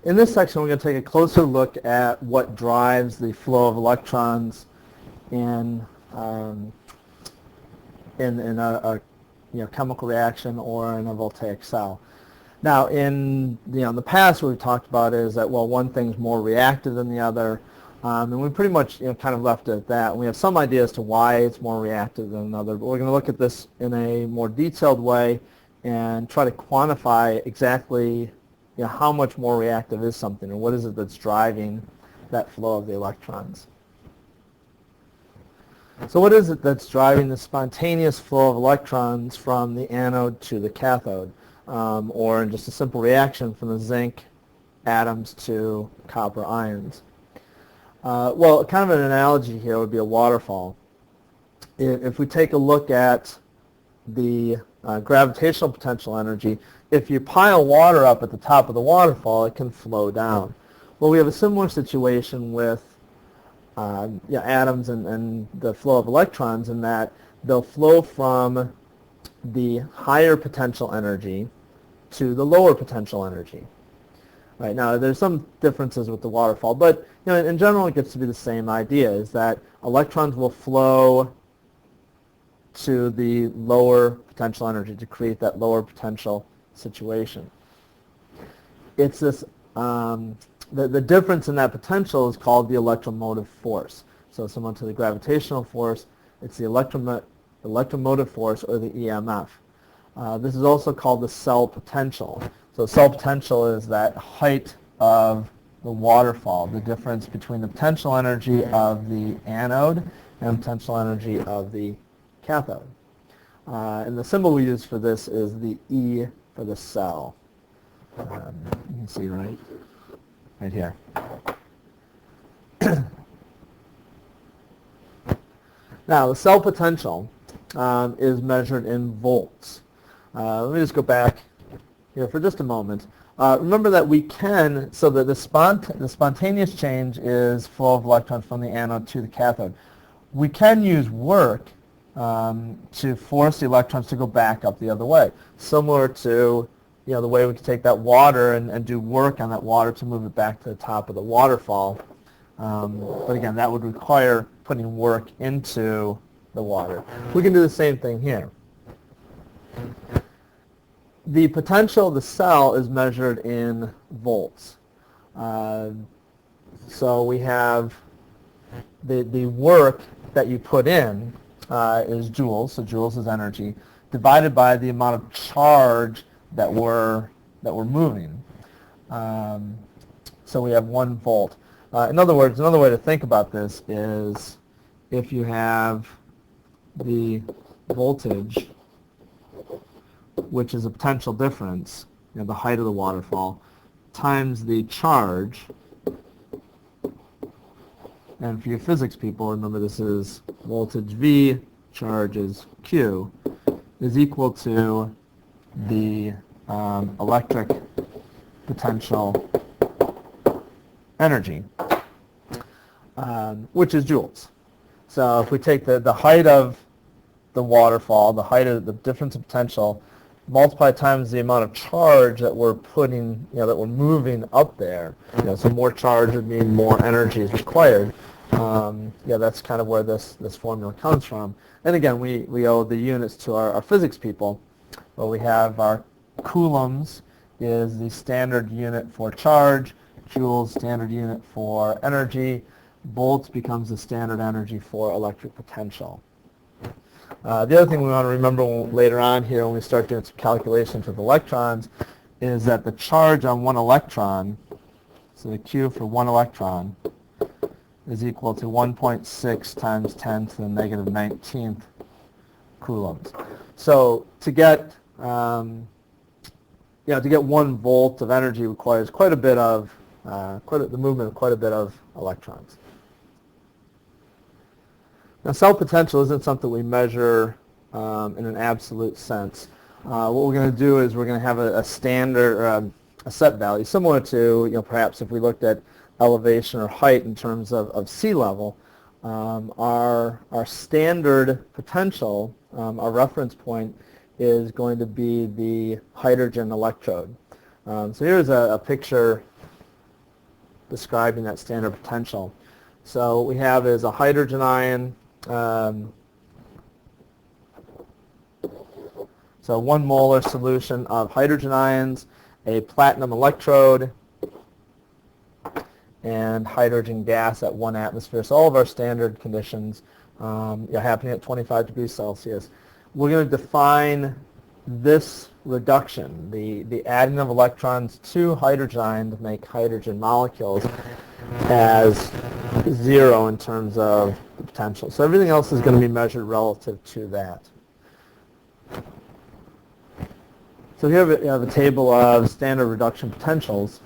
In this section, we're going to take a closer look at what drives the flow of electrons in a chemical reaction or in a voltaic cell. Now, in the past, what we've talked about is that, well, one thing's more reactive than the other, and we pretty much kind of left it at that. We have some idea as to why it's more reactive than another, but we're going to look at this in a more detailed way and try to quantify exactly how much more reactive is something, and what is it that's driving that flow of the electrons. So what is it that's driving the spontaneous flow of electrons from the anode to the cathode, or in just a simple reaction from the zinc atoms to copper ions? Well, kind of an analogy here would be a waterfall. If we take a look at the gravitational potential energy, if you pile water up at the top of the waterfall, it can flow down. Well, we have a similar situation with atoms and the flow of electrons, in that they'll flow from the higher potential energy to the lower potential energy. Right, now, there's some differences with the waterfall, but in general it gets to be the same idea, is that electrons will flow to the lower potential energy to create that lower potential situation. It's this the difference in that potential is called the electromotive force. So similar to the gravitational force, it's the electromotive force, or the EMF. This is also called the cell potential. So cell potential is that height of the waterfall, the difference between the potential energy of the anode and potential energy of the cathode. And the symbol we use for this is the E for the cell. You can see right here. Now, the cell potential is measured in volts. Let me just go back here for just a moment. Remember that we can, so that the spontaneous change is flow of electrons from the anode to the cathode. We can use work to force the electrons to go back up the other way, similar to the way we could take that water and do work on that water to move it back to the top of the waterfall. But again, that would require putting work into the water. We can do the same thing here. The potential of the cell is measured in volts. So we have the work that you put in is joules, so joules is energy, divided by the amount of charge that we're moving. So we have 1 volt. In other words, another way to think about this is if you have the voltage, which is a potential difference, the height of the waterfall, times the charge, and for your physics people, remember this is voltage V, charge is Q, is equal to the electric potential energy, which is joules. So if we take the height of the waterfall, the height of the difference of potential, multiply times the amount of charge that we're putting, that we're moving up there, so more charge would mean more energy is required. That's kind of where this formula comes from. And again, we owe the units to our physics people. Well, we have our coulombs is the standard unit for charge, joules standard unit for energy, volts becomes the standard energy for electric potential. The other thing we want to remember later on here when we start doing some calculations with electrons is that the charge on 1 electron, so the Q for 1 electron, is equal to 1.6 times 10 to the negative 19th coulombs. So to get to get 1 volt of energy requires quite a bit of the movement of quite a bit of electrons. Now, cell potential isn't something we measure in an absolute sense. What we're going to do is we're going to have a standard, a set value, similar to perhaps if we looked at elevation or height in terms of sea level. Our standard potential, our reference point, is going to be the hydrogen electrode. So here's a picture describing that standard potential. So what we have is a hydrogen ion. So 1 molar solution of hydrogen ions, a platinum electrode, and hydrogen gas at 1 atmosphere. So all of our standard conditions happening at 25 degrees Celsius. We're going to define this reduction, the adding of electrons to hydrogen ion to make hydrogen molecules, as 0 in terms of the potential. So everything else is going to be measured relative to that. So here we have a table of standard reduction potentials.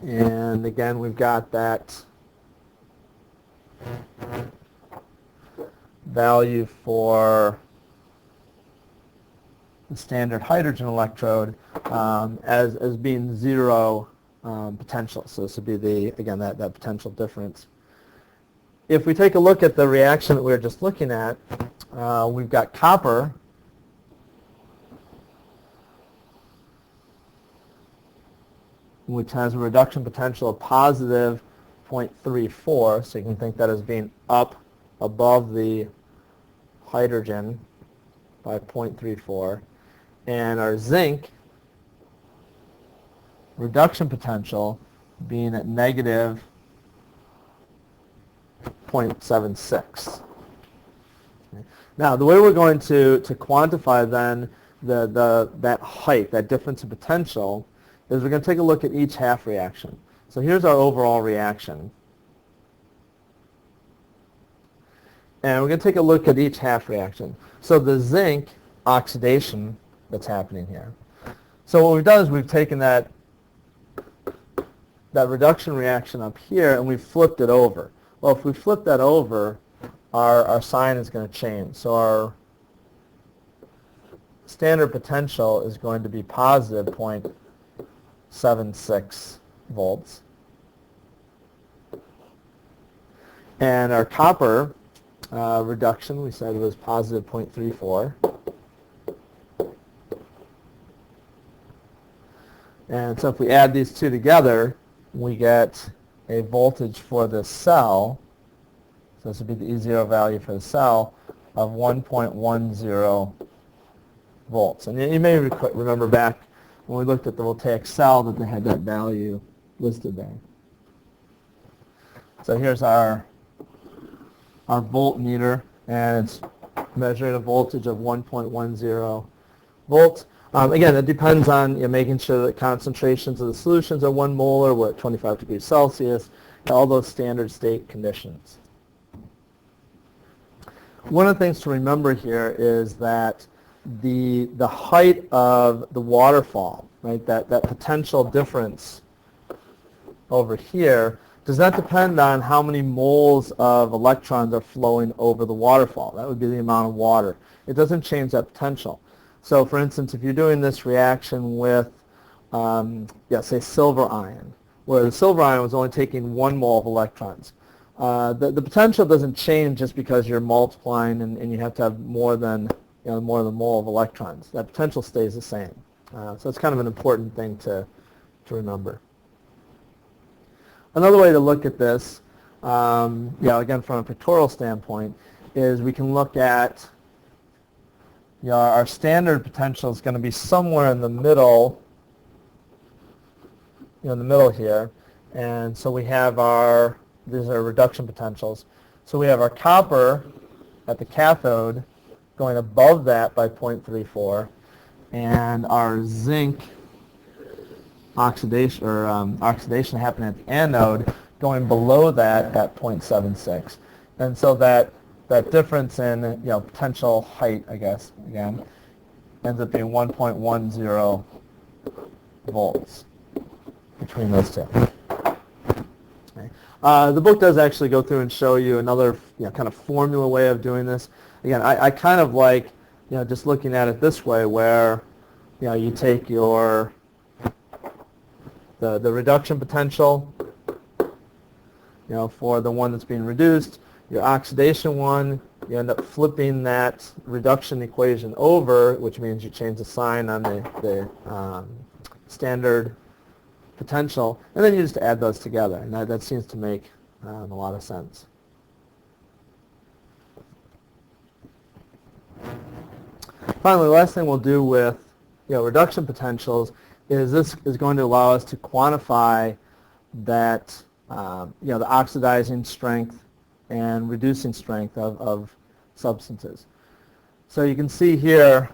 And again, we've got that value for the standard hydrogen electrode as being 0 potential. So this would be again that potential difference. If we take a look at the reaction that we were just looking at, we've got copper, which has a reduction potential of positive 0.34, so you can think that as being up above the hydrogen by 0.34. And our zinc reduction potential being at negative 0.76. Now, the way we're going to quantify then that height, that difference in potential, is we're going to take a look at each half reaction. So here's our overall reaction. And we're going to take a look at each half reaction. So the zinc oxidation that's happening here. So what we've done is we've taken that reduction reaction up here and we've flipped it over. Well, if we flip that over, our sign is going to change. So our standard potential is going to be positive 0.76 volts. And our copper reduction, we said, was positive 0.34. And so if we add these two together, we get a voltage for the cell, so this would be the E0 value for the cell, of 1.10 volts. And you may remember back when we looked at the voltaic cell that they had that value listed there. So here's our voltmeter, and it's measuring a voltage of 1.10 volts. Again, it depends on making sure that concentrations of the solutions are 1 molar, we're at 25 degrees Celsius, all those standard state conditions. One of the things to remember here is that the height of the waterfall, right, that potential difference over here, does not depend on how many moles of electrons are flowing over the waterfall. That would be the amount of water. It doesn't change that potential. So for instance, if you're doing this reaction with, say, silver ion, where the silver ion was only taking 1 mole of electrons, the potential doesn't change just because you're multiplying and you have to have more than a mole of electrons. That potential stays the same. So it's kind of an important thing to remember. Another way to look at this, again from a pictorial standpoint, is we can look at our standard potential is going to be somewhere in the middle, here, and so we have these are reduction potentials. So we have our copper at the cathode going above that by 0.34, and our zinc oxidation happening at the anode going below that at 0.76, and so that difference in potential height, I guess, again, ends up being 1.10 volts between those two. Okay. The book does actually go through and show you another kind of formula way of doing this. Again, I kind of like just looking at it this way, where you take the reduction potential for the one that's being reduced, your oxidation one, you end up flipping that reduction equation over, which means you change the sign on the standard potential, and then you just add those together, and that seems to make a lot of sense. Finally, the last thing we'll do with reduction potentials is this is going to allow us to quantify that the oxidizing strength and reducing strength of substances. So you can see here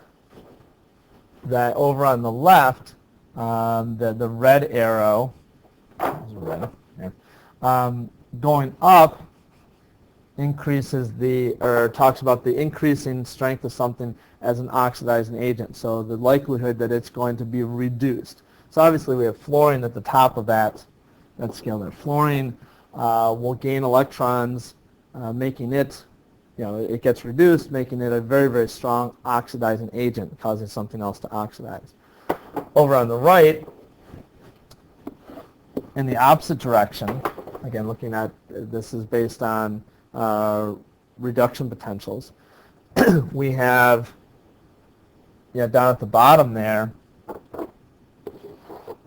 that over on the left, the red arrow, going up increases talks about the increasing strength of something as an oxidizing agent. So the likelihood that it's going to be reduced. So obviously we have fluorine at the top of that scale there. Fluorine will gain electrons, making it, it gets reduced, making it a very, very strong oxidizing agent, causing something else to oxidize. Over on the right, in the opposite direction, again looking at, this is based on reduction potentials, we have down at the bottom there,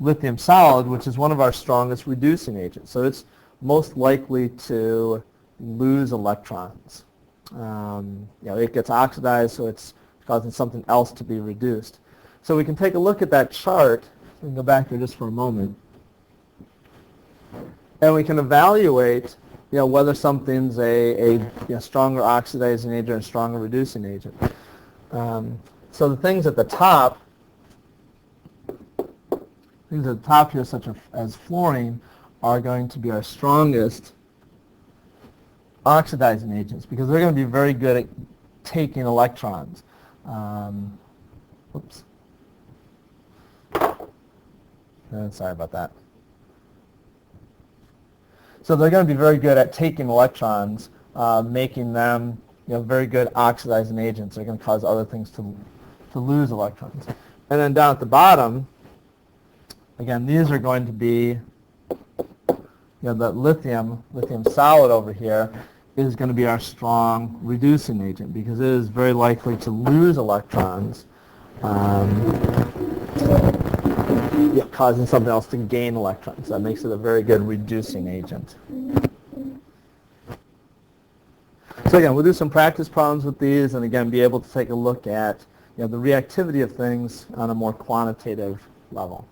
lithium solid, which is one of our strongest reducing agents. So it's most likely to lose electrons. It gets oxidized, so it's causing something else to be reduced. So we can take a look at that chart. We can go back there just for a moment. And we can evaluate whether something's a stronger oxidizing agent or a stronger reducing agent. So the things at the top, here, such as fluorine, are going to be our strongest oxidizing agents because they're going to be very good at taking electrons. Sorry about that. So they're going to be very good at taking electrons, making them very good oxidizing agents. They're going to cause other things to lose electrons. And then down at the bottom, again, these are going to be, the lithium solid over here is going to be our strong reducing agent because it is very likely to lose electrons, causing something else to gain electrons. That makes it a very good reducing agent. So again, we'll do some practice problems with these and again be able to take a look at the reactivity of things on a more quantitative level.